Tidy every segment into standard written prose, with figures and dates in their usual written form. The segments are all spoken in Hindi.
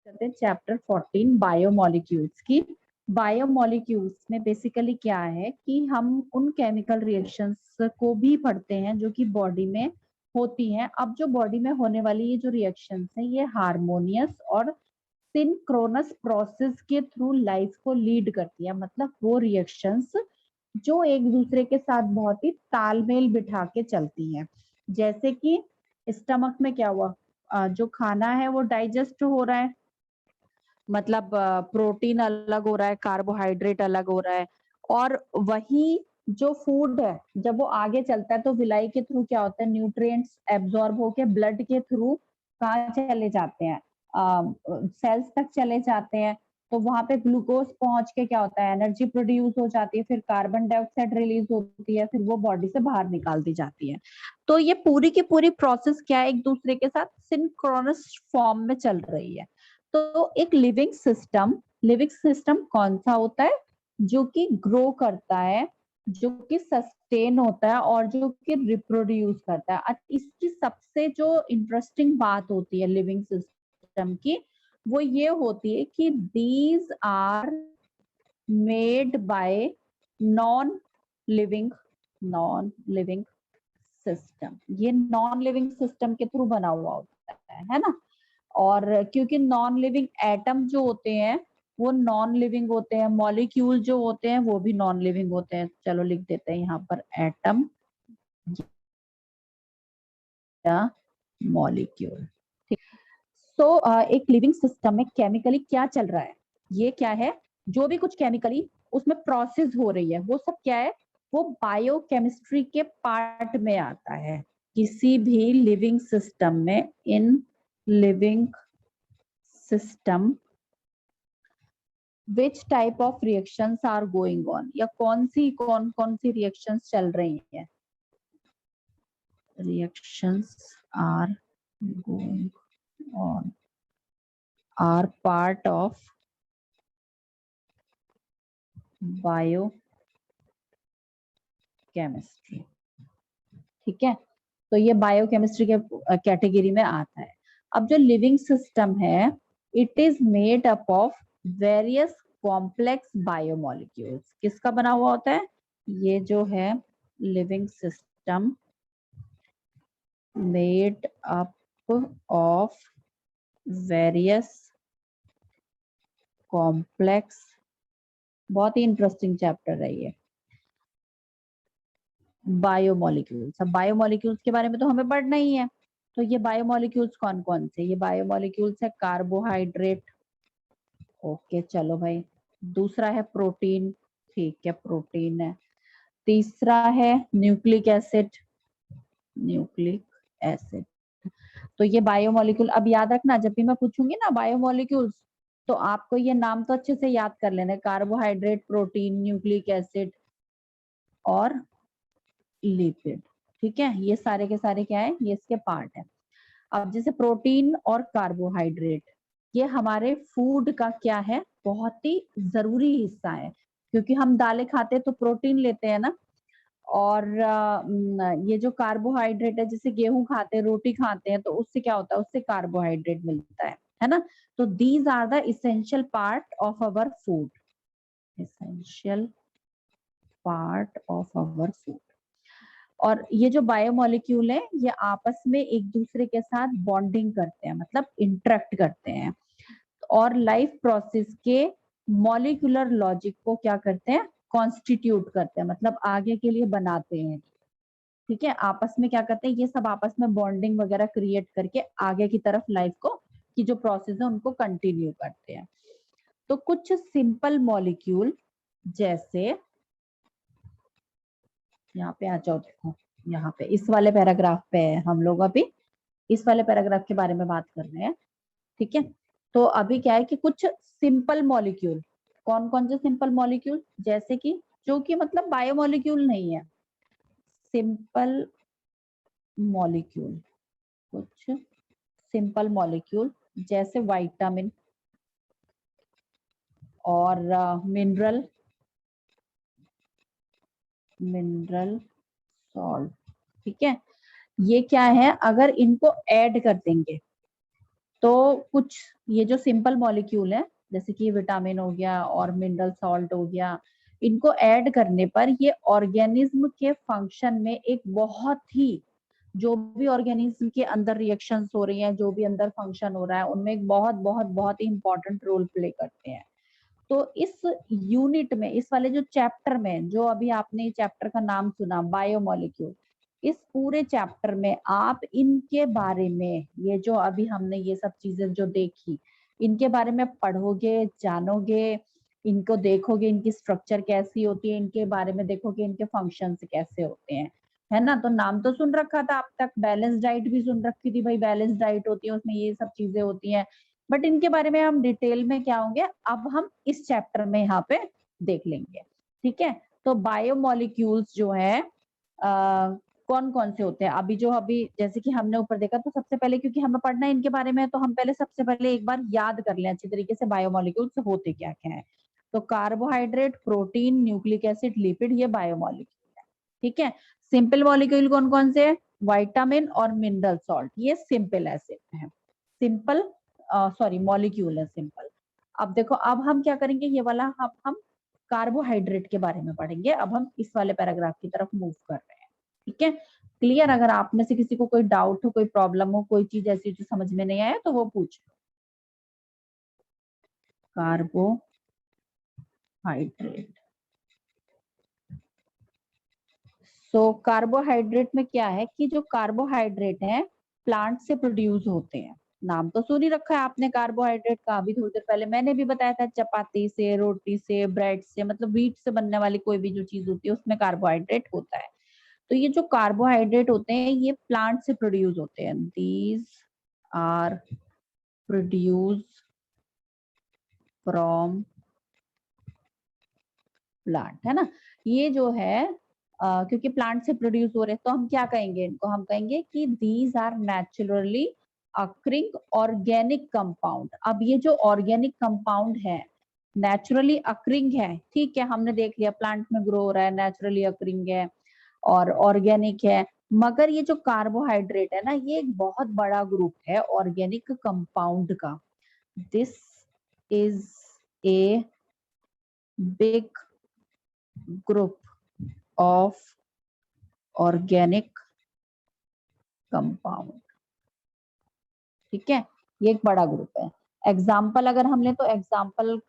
करते हैं चैप्टर 14 बायोमोलिक्यूल्स की। बायोमोलिक्यूल्स में बेसिकली क्या है कि हम उन केमिकल रिएक्शंस को भी पढ़ते हैं जो कि बॉडी में होती हैं। अब जो बॉडी में होने वाली ये जो रिएक्शंस हैं ये हार्मोनियस और सिंक्रोनस प्रोसेस के थ्रू लाइफ को लीड करती है। मतलब वो रिएक्शंस जो एक दूसरे के साथ बहुत ही तालमेल बिठा के चलती हैं। जैसे कि स्टमक में क्या हुआ, जो खाना है वो डाइजेस्ट हो रहा है, मतलब प्रोटीन अलग हो रहा है, कार्बोहाइड्रेट अलग हो रहा है, और वही जो फूड है जब वो आगे चलता है तो विलाई के थ्रू क्या होता है, न्यूट्रिएंट्स एब्जॉर्ब होके ब्लड के थ्रू कहाँ चले जाते हैं, सेल्स तक चले जाते हैं। तो वहां पे ग्लूकोज पहुंच के क्या होता है, एनर्जी प्रोड्यूस हो जाती है, फिर कार्बन डाइऑक्साइड रिलीज होती है, फिर वो बॉडी से बाहर निकाल दी जाती है। तो ये पूरी की पूरी प्रोसेस क्या है, एक दूसरे के साथ सिंक्रोनस फॉर्म में चल रही है। तो एक लिविंग सिस्टम कौन सा होता है, जो कि ग्रो करता है, जो कि सस्टेन होता है और जो कि रिप्रोड्यूस करता है। इसकी सबसे जो इंटरेस्टिंग बात होती है लिविंग सिस्टम की, वो ये होती है कि these are made by non living system. ये नॉन लिविंग सिस्टम के थ्रू बना हुआ होता है ना। और क्योंकि नॉन लिविंग एटम जो होते हैं वो नॉन लिविंग होते हैं, मॉलिक्यूल जो होते हैं वो भी नॉन लिविंग होते हैं। चलो लिख देते हैं यहाँ पर एटम या मॉलिक्यूल। ठीक। सो एक लिविंग सिस्टम में केमिकली क्या चल रहा है, ये क्या है, जो भी कुछ केमिकली उसमें प्रोसेस हो रही है वो सब क्या है, वो बायोकेमिस्ट्री के पार्ट में आता है। किसी भी लिविंग सिस्टम में, in living system which type of reactions are going on, या कौन सी रिएक्शंस चल रही हैं, reactions are going on are part of biochemistry. ठीक है, तो ये बायोकेमिस्ट्री के कैटेगरी में आता है। अब जो लिविंग सिस्टम है, it is made up of various complex biomolecules. किसका बना हुआ होता है, ये जो है living system made up of various complex, बहुत ही इंटरेस्टिंग चैप्टर है ये, बायोमोलिक्यूल्स। अब बायोमोलिक्यूल्स के बारे में तो हमें पढ़ना ही है। तो ये बायोमोलिक्यूल्स कौन कौन से, ये बायोमोलिक्यूल्स है कार्बोहाइड्रेट, ओके चलो भाई। दूसरा है प्रोटीन, ठीक है प्रोटीन है। तीसरा है न्यूक्लिक एसिड। तो ये बायोमोलिक्यूल, अब याद रखना जब भी मैं पूछूंगी ना बायोमोलिक्यूल्स, तो आपको ये नाम तो अच्छे से याद कर लेना, कार्बोहाइड्रेट, प्रोटीन, न्यूक्लिक एसिड और लिपिड। ठीक है, ये सारे के सारे क्या है, ये इसके पार्ट है। अब जैसे प्रोटीन और कार्बोहाइड्रेट, ये हमारे फूड का क्या है, बहुत ही जरूरी हिस्सा है। क्योंकि हम दालें खाते हैं तो प्रोटीन लेते हैं ना, और ये जो कार्बोहाइड्रेट है, जैसे गेहूं खाते हैं, रोटी खाते हैं, तो उससे क्या होता है, उससे कार्बोहाइड्रेट मिलता है ना। तो these are the essential part of our food, essential part of our food. और ये जो बायोमोलिक्यूल है ये आपस में एक दूसरे के साथ बॉन्डिंग करते हैं, मतलब इंटरेक्ट करते हैं, और लाइफ प्रोसेस के मॉलिक्यूलर लॉजिक को क्या करते हैं, कॉन्स्टिट्यूट करते हैं, मतलब आगे के लिए बनाते हैं। ठीक है, आपस में क्या करते हैं, ये सब आपस में बॉन्डिंग वगैरह क्रिएट करके आगे की तरफ लाइफ को की जो प्रोसेस है उनको कंटिन्यू करते हैं। तो कुछ सिंपल मॉलिक्यूल, जैसे यहाँ पे आ जाओ, देखो यहाँ पे इस वाले पैराग्राफ पे है, हम लोग अभी इस वाले पैराग्राफ के बारे में बात कर रहे हैं। ठीक है, तो अभी क्या है कि कुछ सिंपल मॉलिक्यूल, कौन कौन से सिंपल मॉलिक्यूल, जैसे कि जो कि मतलब बायोमोलिक्यूल नहीं है, सिंपल मॉलिक्यूल, कुछ सिंपल मॉलिक्यूल जैसे विटामिन और मिनरल सॉल्ट। ठीक है, ये क्या है, अगर इनको ऐड कर देंगे तो कुछ ये जो सिंपल मॉलिक्यूल है जैसे कि विटामिन हो गया और मिनरल सॉल्ट हो गया, इनको ऐड करने पर ये ऑर्गेनिज्म के फंक्शन में एक बहुत ही, जो भी ऑर्गेनिज्म के अंदर रिएक्शंस हो रही हैं, जो भी अंदर फंक्शन हो रहा है, उनमें एक बहुत बहुत बहुत ही इंपॉर्टेंट रोल प्ले करते हैं। तो इस यूनिट में, इस वाले जो चैप्टर में, जो अभी आपने चैप्टर का नाम सुना बायोमोलिक्यूल, इस पूरे चैप्टर में आप इनके बारे में, ये जो अभी हमने ये सब चीजें जो देखी, इनके बारे में पढ़ोगे, जानोगे, इनको देखोगे, इनकी स्ट्रक्चर कैसी होती है, इनके बारे में देखोगे, इनके फंक्शंस कैसे होते हैं, है ना। तो नाम तो सुन रखा था अब तक, बैलेंस डाइट भी सुन रखी थी भाई, बैलेंस डाइट होती है, उसमें ये सब चीजें होती हैं, बट इनके बारे में हम डिटेल में क्या होंगे अब हम इस चैप्टर में यहाँ पे देख लेंगे। ठीक है, तो बायोमोलिक्यूल्स जो है कौन कौन से होते हैं, अभी जैसे कि हमने ऊपर देखा, तो सबसे पहले क्योंकि हमें पढ़ना है इनके बारे में, तो हम पहले सबसे पहले एक बार याद कर लें अच्छी तरीके से बायोमोलिक्यूल्स होते क्या क्या है। तो carbohydrate, protein, nucleic acid, lipid, ये बायोमोलिक्यूल है। ठीक है, सिंपल मॉलिक्यूल कौन कौन से, विटामिन और मिनरल सॉल्ट, ये सिंपल एसिड है, सिंपल सॉरी मॉलिक्यूल है, सिंपल। अब देखो, अब हम क्या करेंगे, ये वाला अब हम कार्बोहाइड्रेट के बारे में पढ़ेंगे, अब हम इस वाले पैराग्राफ की तरफ मूव कर रहे हैं। ठीक है, क्लियर। अगर आप में से किसी को कोई डाउट हो, कोई प्रॉब्लम हो, कोई चीज ऐसी जो समझ में नहीं आया, तो वो पूछ लो। कार्बोहाइड्रेट, तो कार्बोहाइड्रेट में क्या है कि जो कार्बोहाइड्रेट है प्लांट से प्रोड्यूस होते हैं। नाम तो सुन ही रखा है आपने कार्बोहाइड्रेट का, अभी थोड़ी देर पहले मैंने भी बताया था, चपाती से, रोटी से, ब्रेड से, मतलब व्हीट से बनने वाली कोई भी जो चीज होती है उसमें कार्बोहाइड्रेट होता है। तो ये जो कार्बोहाइड्रेट होते हैं ये प्लांट से प्रोड्यूस होते हैं, these are produce from plant, है ना। ये जो है क्योंकि प्लांट से प्रोड्यूस हो रहे हैं, तो हम क्या कहेंगे इनको, हम कहेंगे कि these are naturally occurring organic compound. अब ये जो ऑर्गेनिक कंपाउंड है, नेचुरली अक्रिंग है, ठीक है, हमने देख लिया प्लांट में ग्रो हो रहा है, नेचुरली अक्रिंग है और ऑर्गेनिक है। मगर ये जो कार्बोहाइड्रेट है ना, ये एक बहुत बड़ा ग्रुप है ऑर्गेनिक कंपाउंड का। This is a big group of organic compound. ठीक है, ये एक बड़ा ग्रुप है। एग्जाम्पल अगर हम ले तो एग्जाम्पल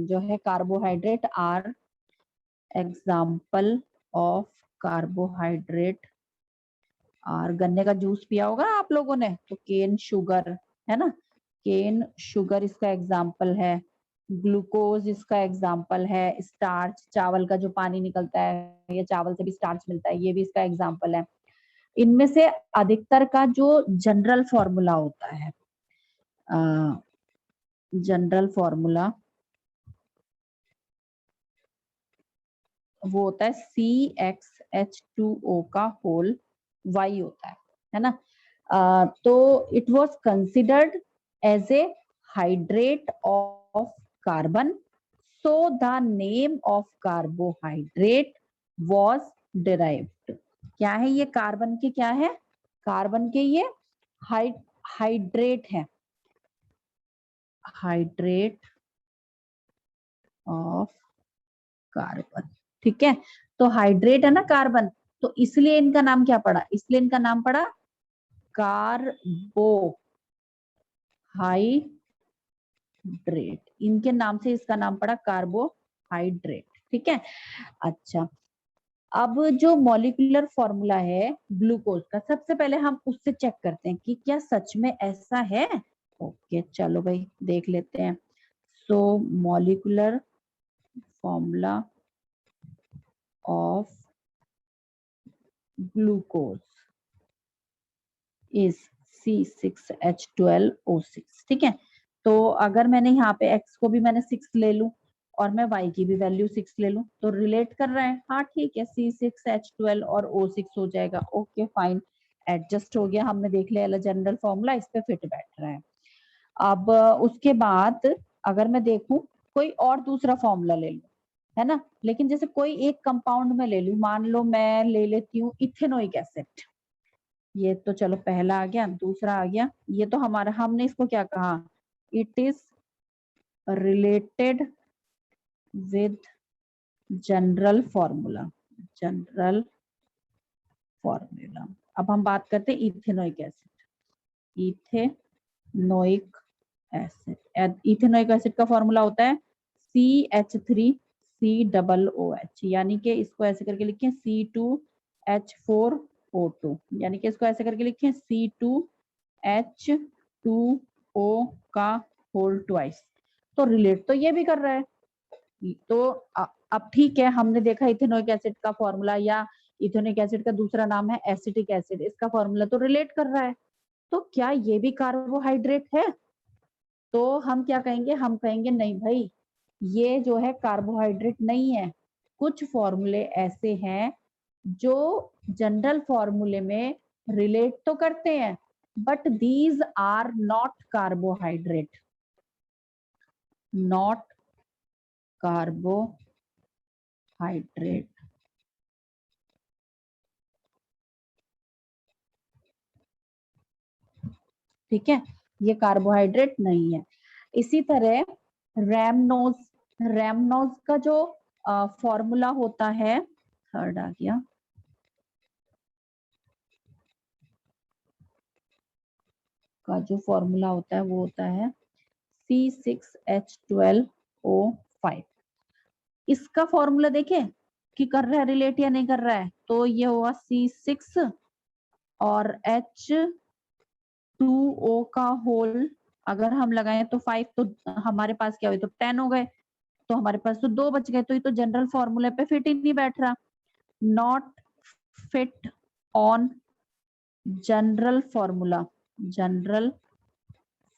जो है carbohydrate are, example of carbohydrate are, गन्ने का जूस पिया होगा आप लोगों ने, तो केन शुगर, है ना, केन शुगर इसका एग्जाम्पल है, ग्लूकोज इसका एग्जाम्पल है, स्टार्च, चावल का जो पानी निकलता है, या चावल से भी स्टार्च मिलता है, ये भी इसका एग्जाम्पल है। इनमें से अधिकतर का जो जनरल फॉर्मूला होता है, जनरल फॉर्मूला वो होता है CxH2O का होल Y होता है ना। तो it was considered as a hydrate of carbon, so the name of carbohydrate was derived. क्या है ये, कार्बन के क्या है, कार्बन के ये हाइड्रेट है, हाइड्रेट ऑफ कार्बन। ठीक है, तो हाइड्रेट है ना कार्बन, तो इसलिए इनका नाम क्या पड़ा, इसलिए इनका नाम पड़ा कार्बोहाइड्रेट, इनके नाम से इसका नाम पड़ा कार्बोहाइड्रेट। ठीक है, अच्छा, अब जो मॉलिक्यूलर फॉर्मूला है ग्लूकोज का, सबसे पहले हम उससे चेक करते हैं कि क्या सच में ऐसा है। ओके, चलो भाई देख लेते हैं। So molecular formula of glucose is C6H12O6। ठीक है, तो अगर मैंने यहाँ पे X को भी मैंने 6 ले लूं और मैं Y की भी वैल्यू 6 ले लूं, तो रिलेट कर रहा है, हाँ ठीक है, C6H12 और O6 हो जाएगा। ओके फाइन, एडजस्ट हो गया, हमने देख लिया जनरल फॉर्मूला, इस पे फिट बैठ रहा है। अब उसके बाद अगर मैं देखूं कोई और दूसरा फॉर्मूला ले लूं, है ना, लेकिन जैसे कोई एक कंपाउंड में ले लूं, मान लो मैं ले लेती हूँ इथेनोइक एसिड, ये तो चलो पहला आ गया, दूसरा आ गया, ये तो हमारा, हमने इसको क्या कहा, it is related with general formula, general formula. अब हम बात करते हैं ethanoic acid, ethanoic acid, ethanoic acid का फॉर्मूला होता है CH3COOH, यानी कि इसको ऐसे करके लिखें C2H4O2, यानी कि इसको ऐसे करके लिखें C2H2O का होल ट्वाइस। तो रिलेट तो ये भी कर रहा है। तो अब ठीक है, हमने देखा इथेनोइक एसिड का फॉर्मूला, या इथेनोइक एसिड का दूसरा नाम है एसिटिक एसिड, इसका फॉर्मूला तो रिलेट कर रहा है। तो क्या ये भी कार्बोहाइड्रेट है? तो हम क्या कहेंगे, हम कहेंगे नहीं भाई, ये जो है कार्बोहाइड्रेट नहीं है। कुछ फॉर्मूले ऐसे हैं जो जनरल फॉर्मूले में रिलेट तो करते हैं, but these are not carbohydrate, not carbohydrate. ठीक है, ये कार्बोहाइड्रेट नहीं है। इसी तरह रैमनोज, रैमनोज का जो फॉर्मूला होता है, थर्ड आ गया, का जो फॉर्मूला होता है वो होता है C6H12O5। इसका फॉर्मूला देखें कि कर रहा है रिलेट या नहीं कर रहा है। तो ये हुआ C6 और H2O का होल अगर हम लगाएं तो 5, तो हमारे पास क्या हुए, तो 10 हो गए, तो हमारे पास तो 2 बच गए। तो ये तो जनरल फॉर्मूले पे फिट ही नहीं बैठ रहा, not fit on general formula, general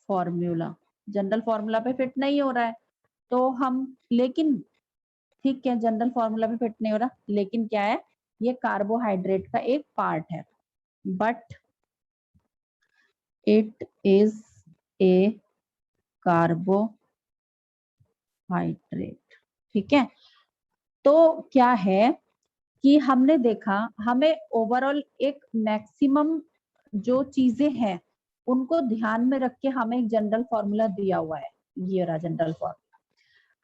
formula, general formula पे फिट नहीं हो रहा है। तो हम, लेकिन ठीक है, जनरल फॉर्मूला पे फिट नहीं हो रहा, लेकिन क्या है, ये कार्बोहाइड्रेट का एक पार्ट है, but it is a carbohydrate. ठीक है, तो क्या है कि हमने देखा, हमें ओवरऑल एक मैक्सिमम जो चीजें हैं उनको ध्यान में रख के हमें एक जनरल फॉर्मूला दिया हुआ है, ये रहा जनरल फॉर्मूला।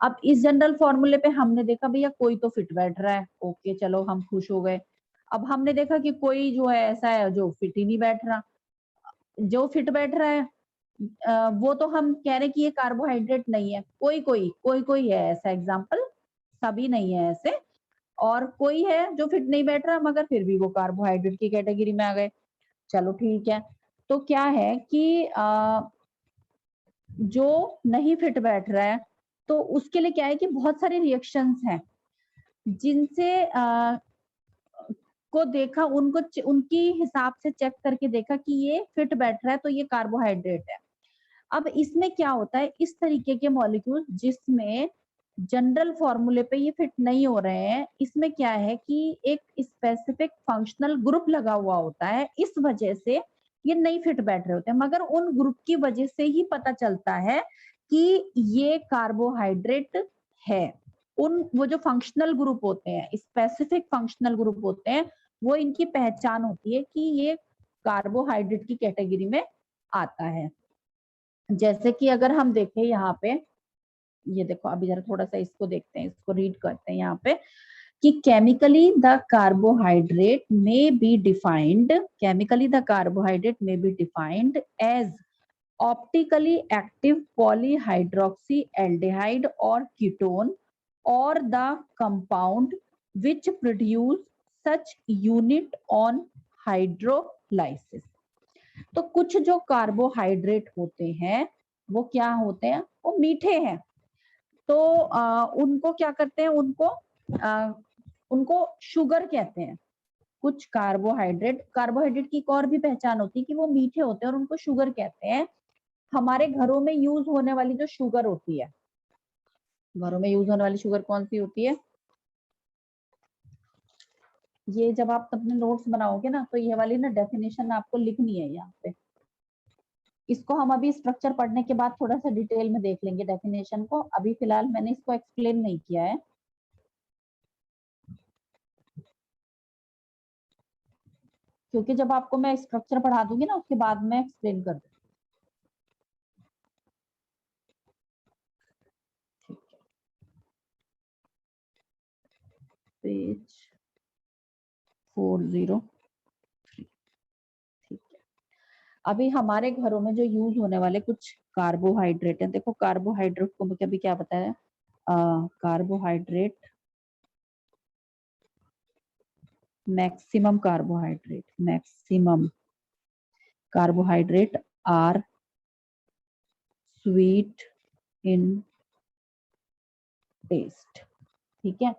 अब इस जनरल फॉर्मूले पे हमने देखा भैया कोई तो फिट बैठ रहा है, ओके चलो हम खुश हो गए। अब हमने देखा कि कोई जो है ऐसा है जो फिट ही नहीं बैठ रहा। जो फिट बैठ रहा है वो तो हम कह रहे हैं कि ये कार्बोहाइड्रेट नहीं है, कोई कोई कोई कोई है ऐसा एग्जाम्पल, सभी नहीं है ऐसे। और कोई है जो फिट नहीं बैठ रहा मगर फिर भी वो कार्बोहाइड्रेट की कैटेगरी में आ गए। चलो ठीक है, तो क्या है कि जो नहीं फिट बैठ रहा है तो उसके लिए क्या है कि बहुत सारे रिएक्शंस हैं जिनसे को देखा, उनको उनकी हिसाब से चेक करके देखा कि ये फिट बैठ रहा है तो ये कार्बोहाइड्रेट है। अब इसमें क्या होता है, इस तरीके के मॉलिक्यूल जिसमें जनरल फॉर्मूले पे ये फिट नहीं हो रहे हैं, इसमें क्या है कि एक स्पेसिफिक फंक्शनल ग्रुप लगा हुआ होता है, इस वजह से ये नहीं फिट बैठ रहे होते हैं। मगर उन ग्रुप की वजह से ही पता चलता है कि ये कार्बोहाइड्रेट है। उन वो जो फंक्शनल ग्रुप होते हैं, स्पेसिफिक फंक्शनल ग्रुप होते हैं, वो इनकी पहचान होती है कि ये कार्बोहाइड्रेट की कैटेगरी में आता है। जैसे कि अगर हम देखें यहाँ पे, ये देखो अभी जरा थोड़ा सा इसको देखते हैं, इसको रीड करते हैं यहाँ पे कि chemically the carbohydrate may be defined, chemically the carbohydrate may be defined as optically active polyhydroxy aldehyde और कीटोन और the compound which produce such unit on hydrolysis. तो कुछ जो कार्बोहाइड्रेट होते हैं वो क्या होते हैं, वो मीठे हैं। तो उनको क्या करते हैं, उनको शुगर कहते हैं। कुछ कार्बोहाइड्रेट, कार्बोहाइड्रेट की एक और भी पहचान होती है कि वो मीठे होते हैं और उनको शुगर कहते हैं। हमारे घरों में यूज होने वाली जो शुगर होती है, घरों में यूज होने वाली शुगर कौन सी होती है, ये जब आप अपने नोट्स बनाओगे ना तो ये वाली ना डेफिनेशन आपको लिखनी है यहाँ पे। इसको हम अभी स्ट्रक्चर पढ़ने के बाद थोड़ा सा डिटेल में देख लेंगे डेफिनेशन को, अभी फिलहाल मैंने इसको एक्सप्लेन नहीं किया है। क्योंकि जब आपको मैं स्ट्रक्चर पढ़ा दूंगी ना उसके बाद मैं एक्सप्लेन कर दूंगी। पेज 403। ठीक है, अभी हमारे घरों में जो यूज होने वाले कुछ कार्बोहाइड्रेट है, देखो कार्बोहाइड्रेट को कभी क्या बताया, carbohydrate, maximum carbohydrate are sweet in taste. ठीक है,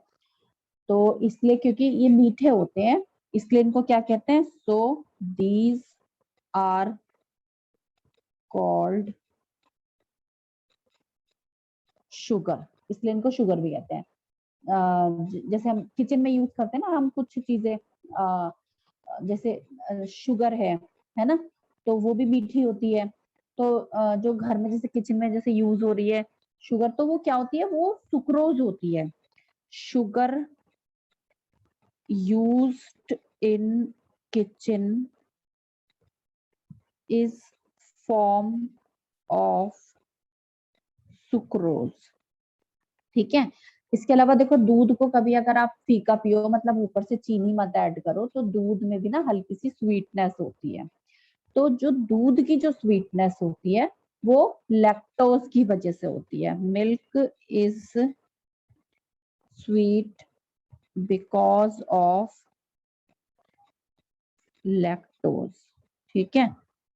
तो इसलिए क्योंकि ये मीठे होते हैं इसलिए इनको क्या कहते हैं, so these are called sugar, इसलिए इनको शुगर भी कहते हैं। जैसे हम किचन में यूज करते हैं ना हम कुछ चीजें, जैसे शुगर है ना, तो वो भी मीठी होती है। तो जो घर में जैसे किचन में जैसे यूज हो रही है शुगर, तो वो क्या होती है, वो सुक्रोज होती है। Sugar used in kitchen is form of sucrose. ठीक है, इसके अलावा देखो दूध को कभी अगर आप फीका पियो, मतलब ऊपर से चीनी मत ऐड करो, तो दूध में भी ना हल्की सी स्वीटनेस होती है। तो जो दूध की जो स्वीटनेस होती है वो लैक्टोज की वजह से होती है। Milk is sweet because of lactose. ठीक है,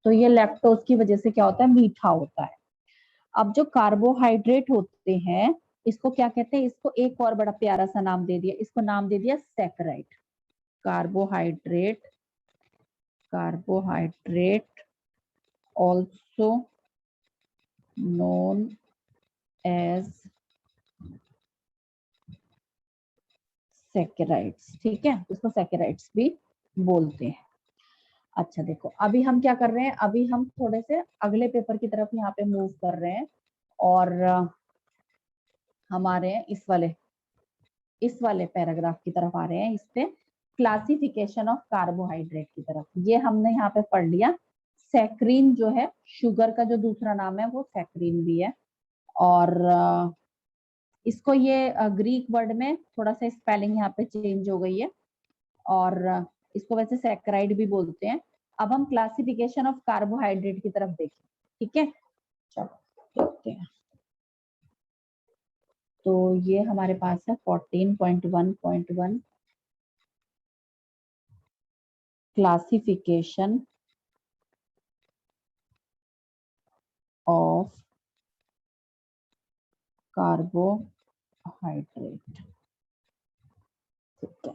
तो ये लैक्टोज की वजह से क्या होता है, मीठा होता है। अब जो कार्बोहाइड्रेट होते हैं इसको क्या कहते हैं, इसको एक और बड़ा प्यारा सा नाम दे दिया, इसको नाम दे दिया saccharide. Carbohydrate, carbohydrate also known as saccharides. ठीक है, इसको सैकराइड्स भी बोलते हैं। अच्छा देखो अभी हम क्या कर रहे हैं, अभी हम थोड़े से अगले पेपर की तरफ यहाँ पे मूव कर रहे हैं और हमारे इस वाले पैराग्राफ की तरफ आ रहे हैं, इस पे क्लासिफिकेशन ऑफ कार्बोहाइड्रेट की तरफ। ये हमने यहाँ पे पढ़ लिया, सैक्रीन जो है शुगर का जो दूसरा नाम है वो सैक्रीन भी है। और इसको ये ग्रीक वर्ड में थोड़ा सा स्पेलिंग यहाँ पे चेंज हो गई है और इसको वैसे सैक्राइड भी बोलते हैं। अब हम क्लासिफिकेशन ऑफ कार्बोहाइड्रेट की तरफ देखें। ठीक है, चलो देखते हैं। तो ये हमारे पास है 14.1.1 क्लासिफिकेशन ऑफ कार्बोहाइड्रेट। ठीक है,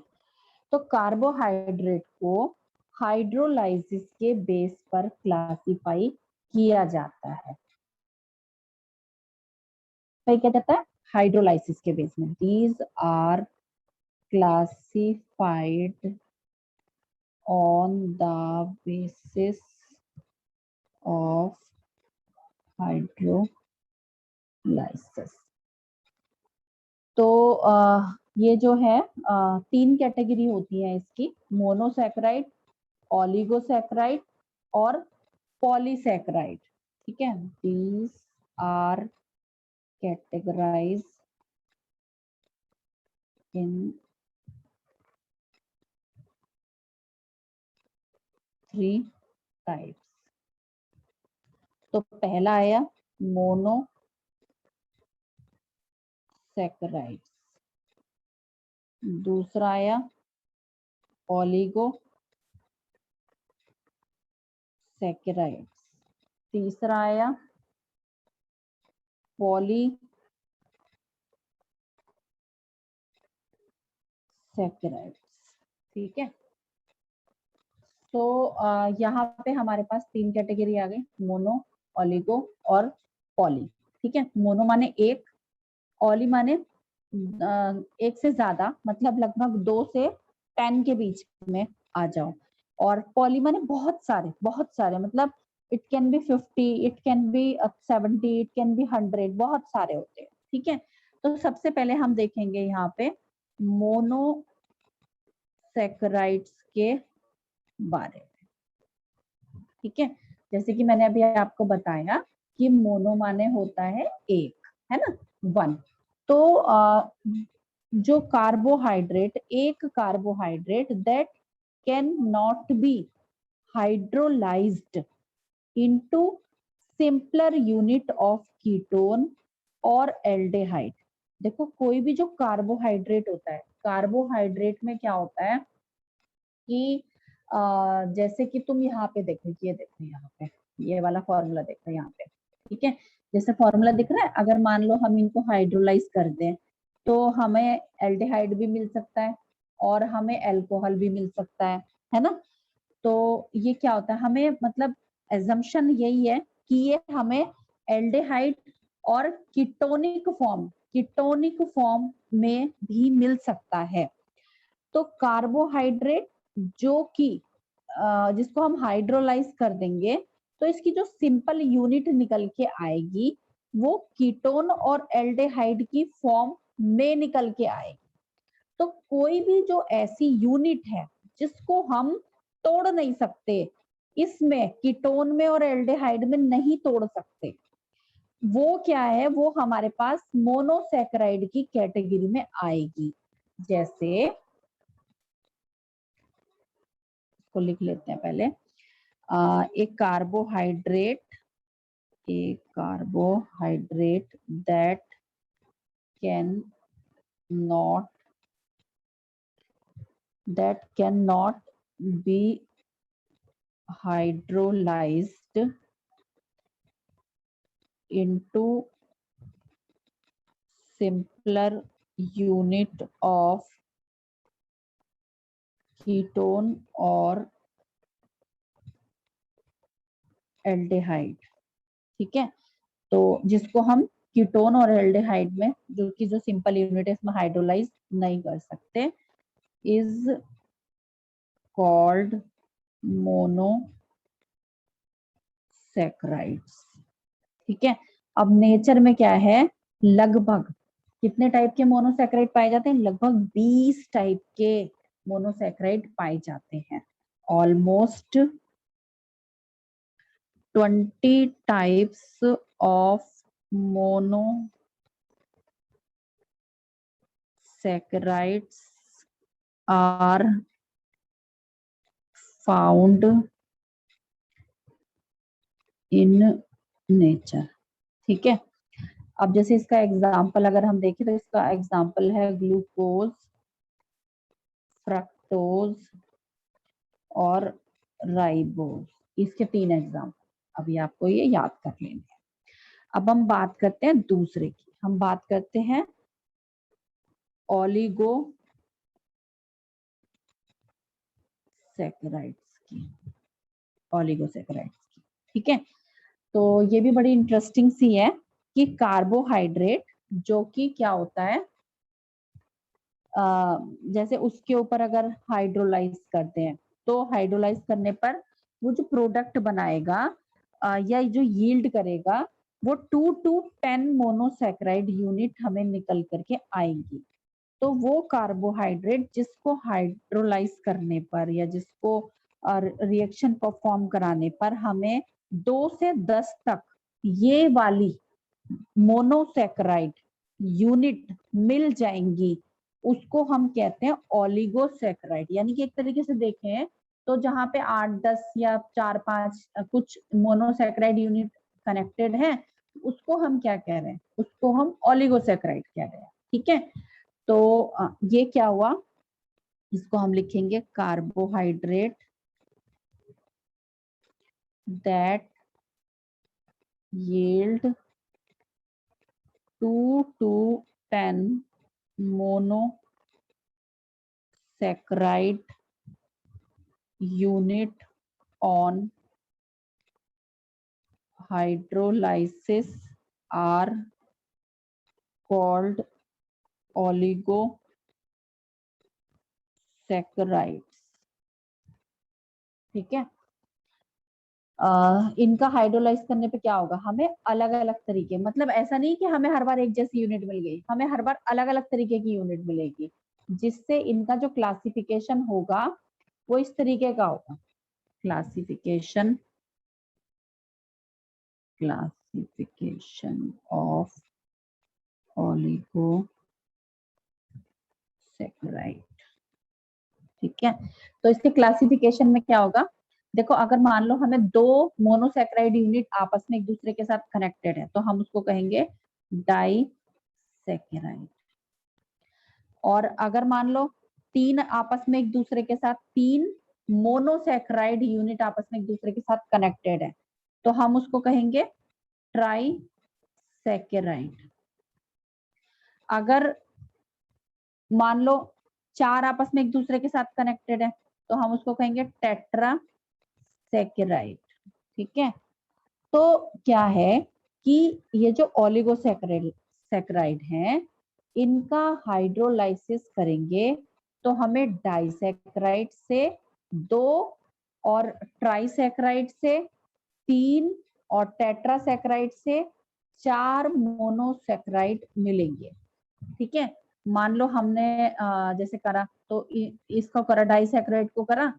तो कार्बोहाइड्रेट को हाइड्रोलाइसिस के बेस पर क्लासिफाई किया जाता है। क्या जाता है, हाइड्रोलाइसिस के बेस में। These are classified on the basis of hydrolysis. तो ये जो है 3 कैटेगरी होती है इसकी, मोनोसैकेराइड, ओलिगोसैकेराइड और पॉलीसैकेराइड। ठीक है, these are categorize in 3 types. तो पहला आया मोनोसैकेराइड, दूसरा आया ओलिगोसैकेराइड, तीसरा आया पॉलीसैकेराइड। ठीक है, तो यहाँ पे हमारे पास 3 कैटेगरी आ गई, मोनो, ओलिगो और पॉली। ठीक है, मोनो माने एक, ओली माने एक से ज्यादा, मतलब लगभग 2 से 10 के बीच में आ जाओ, और पॉली माने बहुत सारे, मतलब it can be 50, it can be 70, it can be 100, बहुत सारे होते हैं। ठीक है, तो सबसे पहले हम देखेंगे यहाँ पे मोनोसैकेराइड्स के 12। ठीक है, जैसे कि मैंने अभी आपको बताया कि मोनो माने होता है एक, है ना, 1। तो जो कार्बोहाइड्रेट, एक carbohydrate that can not be hydrolysed into simpler unit of ketone और एल्डेहाइड। देखो कोई भी जो कार्बोहाइड्रेट होता है, कार्बोहाइड्रेट में क्या होता है कि जैसे कि तुम यहाँ पे देखो, ये देखो यहाँ पे, ये वाला फॉर्मूला देखो यहाँ पे, ठीक है, जैसे फॉर्मूला दिख रहा है, अगर मान लो हम इनको हाइड्रोलाइज कर दें तो हमें एल्डिहाइड भी मिल सकता है और हमें अल्कोहल भी मिल सकता है ना। तो ये क्या होता है, हमें मतलब एजम्पशन यही है कि ये हमें एल्डिहाइड और कीटोनिक फॉर्म में भी मिल सकता है। तो कार्बोहाइड्रेट जो कि जिसको हम हाइड्रोलाइज कर देंगे तो इसकी जो सिंपल यूनिट निकल के आएगी वो कीटोन और एल्डिहाइड की फॉर्म में निकल के आएगी। तो कोई भी जो ऐसी यूनिट है जिसको हम तोड़ नहीं सकते, इसमें कीटोन में और एल्डिहाइड में नहीं तोड़ सकते, वो क्या है, वो हमारे पास मोनोसैकेराइड की कैटेगरी में आएगी। जैसे को लिख लेते हैं पहले, एक carbohydrate that can not be hydrolysed into simpler unit of ketone और एल्डिहाइड। ठीक है, तो जिसको हम कीटोन और एल्डिहाइड में जो कि जो सिंपल यूनिट है इसमें हाइड्रोलाइज नहीं कर सकते, इज कॉल्ड मोनोसैकेराइड्स। ठीक है, अब नेचर में क्या है, लगभग कितने टाइप के मोनोसैकेराइड पाए जाते हैं, लगभग 20 टाइप के मोनोसैकेराइड पाए जाते हैं। Almost 20 types of monosaccharides are found in nature। ठीक है, अब जैसे इसका एग्जाम्पल अगर हम देखें तो इसका एग्जाम्पल है ग्लूकोज, फ्रक्टोज और राइबोज। इसके 3 एग्जाम्पल अभी आपको ये याद कर लेने हैं। अब हम बात करते हैं दूसरे की, हम बात करते हैं ओलिगोसैकेराइड्स की, ठीक है। तो ये भी बड़ी इंटरेस्टिंग सी है कि कार्बोहाइड्रेट जो कि क्या होता है, जैसे उसके ऊपर अगर हाइड्रोलाइज करते हैं तो हाइड्रोलाइज करने पर वो जो प्रोडक्ट बनाएगा या जो यील्ड करेगा वो 2 to 10 मोनोसैकेराइड यूनिट हमें निकल करके आएंगी। तो वो कार्बोहाइड्रेट जिसको हाइड्रोलाइज करने पर या जिसको रिएक्शन परफॉर्म कराने पर हमें 2 से 10 तक ये वाली मोनोसैकेराइड यूनिट मिल जाएंगी, उसको हम कहते हैं ओलिगोसैकेराइड। यानी कि एक तरीके से देखें तो जहां पे 8-10 या 4-5 कुछ मोनोसैकेराइड यूनिट कनेक्टेड है, उसको हम क्या कह रहे हैं, उसको हम ओलिगोसैकेराइड कह रहे हैं। ठीक है, तो ये क्या हुआ, इसको हम लिखेंगे carbohydrate that yield 2 to 10 monosaccharide unit on hydrolysis are called oligosaccharides। ठीक है, इनका हाइड्रोलाइज करने पे क्या होगा, हमें अलग अलग तरीके, मतलब ऐसा नहीं कि हमें हर बार एक जैसी यूनिट मिल गई, हमें हर बार अलग अलग तरीके की यूनिट मिलेगी, जिससे इनका जो क्लासिफिकेशन होगा वो इस तरीके का होगा, क्लासिफिकेशन ऑफ ओलिगोसैकेराइड। ठीक है, तो इसके क्लासिफिकेशन में क्या होगा, देखो अगर मान लो हमें दो मोनोसैकेराइड यूनिट आपस में एक दूसरे के साथ कनेक्टेड है तो हम उसको कहेंगे डाइसैकेराइड। और अगर मान लो तीन आपस में एक दूसरे के साथ, तीन मोनोसैकेराइड यूनिट आपस में एक दूसरे के साथ कनेक्टेड है तो हम उसको कहेंगे ट्राइसैकेराइड। अगर मान लो चार आपस में एक दूसरे के साथ कनेक्टेड है तो हम उसको कहेंगे टेट्रासैकेराइड। ठीक है, तो क्या है कि ये जो ओलिगोसैकेराइड हैं इनका हाइड्रोलाइसिस करेंगे तो हमें डाइसैकेराइड से दो, और ट्राइसैकेराइड से तीन, और टेट्रासैकेराइड से चार मोनोसैकेराइड मिलेंगे। ठीक है, मान लो हमने जैसे करा तो इसको करा, डाइसैकेराइड को करा,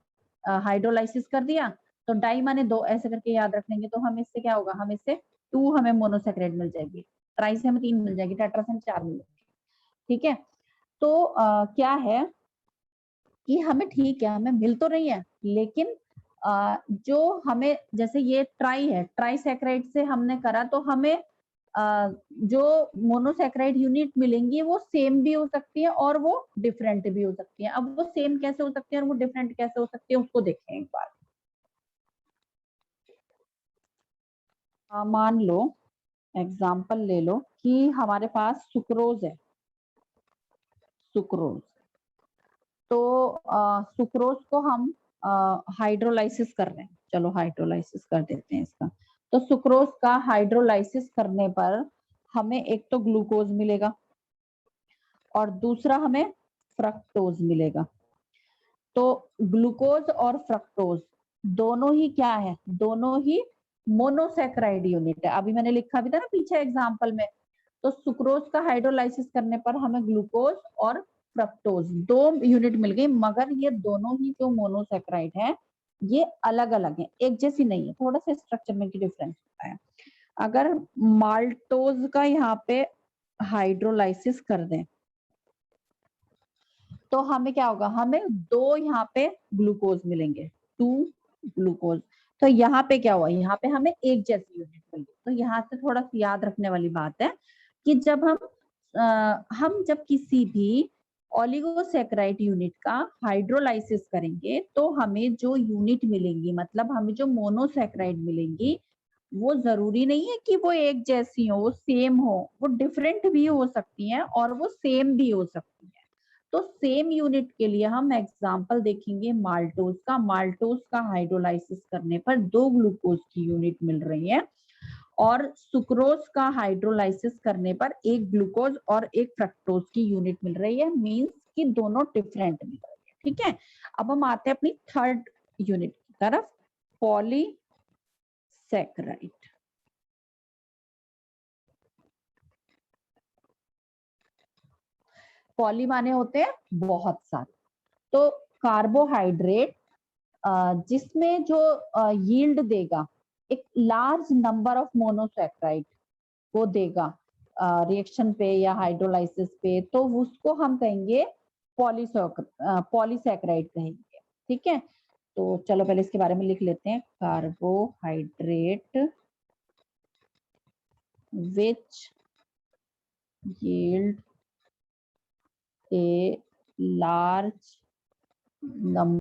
हाइड्रोलाइसिस कर दिया तो डाई माने दो, ऐसे करके याद रख लेंगे तो हम इससे क्या होगा, हम इससे टू हमें मोनोसैकेराइड मिल जाएगी, ट्राई से हमें तीन मिल जाएगी, टेट्रा से हमें चार मिल जाएगी। ठीक है, तो क्या है कि हमें, ठीक है हमें मिल तो रही है लेकिन जो हमें, जैसे ये ट्राई है, ट्राइसैकेराइड से हमने करा तो हमें जो मोनोसैकेराइड यूनिट मिलेंगी वो सेम भी हो सकती है और वो डिफरेंट भी हो सकती है। अब वो सेम कैसे हो सकती है और वो डिफरेंट कैसे हो सकती है उसको देखें एक बार। मान लो, एग्जाम्पल ले लो कि हमारे पास सुक्रोज है, सुक्रोज, तो सुक्रोज को हम हाइड्रोलाइसिस कर रहे हैं, चलो हाइड्रोलाइसिस कर देते हैं इसका। तो सुक्रोज का हाइड्रोलाइसिस करने पर हमें एक तो ग्लूकोज मिलेगा और दूसरा हमें फ्रक्टोज मिलेगा। तो ग्लूकोज और फ्रक्टोज दोनों ही क्या है, दोनों ही मोनोसैकेराइड यूनिट है। अभी मैंने लिखा भी था ना पीछे एग्जाम्पल में, तो सुक्रोज का हाइड्रोलाइसिस करने पर हमें ग्लूकोज और फ्रक्टोज दो यूनिट मिल गई, मगर ये दोनों ही जो मोनोसैकेराइड है ये अलग अलग है, एक जैसी नहीं है, थोड़ा सा स्ट्रक्चर में डिफरेंस होता है। अगर माल्टोज का यहाँ पे हाइड्रोलाइसिस कर दें तो हमें क्या होगा, हमें दो यहाँ पे ग्लूकोज मिलेंगे, टू ग्लूकोज। तो यहाँ पे क्या हुआ, यहाँ पे हमें एक जैसी यूनिट मिल गई। तो यहाँ से थोड़ा सा याद रखने वाली बात है कि जब हम जब किसी भी ओलिगोसैकेराइड यूनिट का हाइड्रोलाइसिस करेंगे तो हमें जो यूनिट मिलेंगी, मतलब हमें जो मोनोसैकेराइड मिलेंगी, वो जरूरी नहीं है कि वो एक जैसी हो, वो सेम हो, वो डिफरेंट भी हो सकती हैं और वो सेम भी हो सकती है। तो सेम यूनिट के लिए हम एग्जांपल देखेंगे माल्टोज का। माल्टोज का हाइड्रोलाइसिस करने पर दो ग्लूकोज की यूनिट मिल रही है और सुक्रोज का हाइड्रोलाइसिस करने पर एक ग्लूकोज और एक फ्रक्टोज की यूनिट मिल रही है, मींस कि दोनों डिफरेंट मिल रही है। ठीक है, अब हम आते हैं अपनी थर्ड यूनिट की तरफ, पॉलीसैकेराइड। पॉली माने होते हैं बहुत सारे, तो कार्बोहाइड्रेट जिसमें जो यील्ड देगा एक लार्ज नंबर ऑफ मोनोसैकेराइड को देगा रिएक्शन पे या हाइड्रोलाइसिस पे, तो उसको हम कहेंगे पॉलीसैकेराइड कहेंगे। ठीक है, तो चलो पहले इसके बारे में लिख लेते हैं, carbohydrate which yield a large number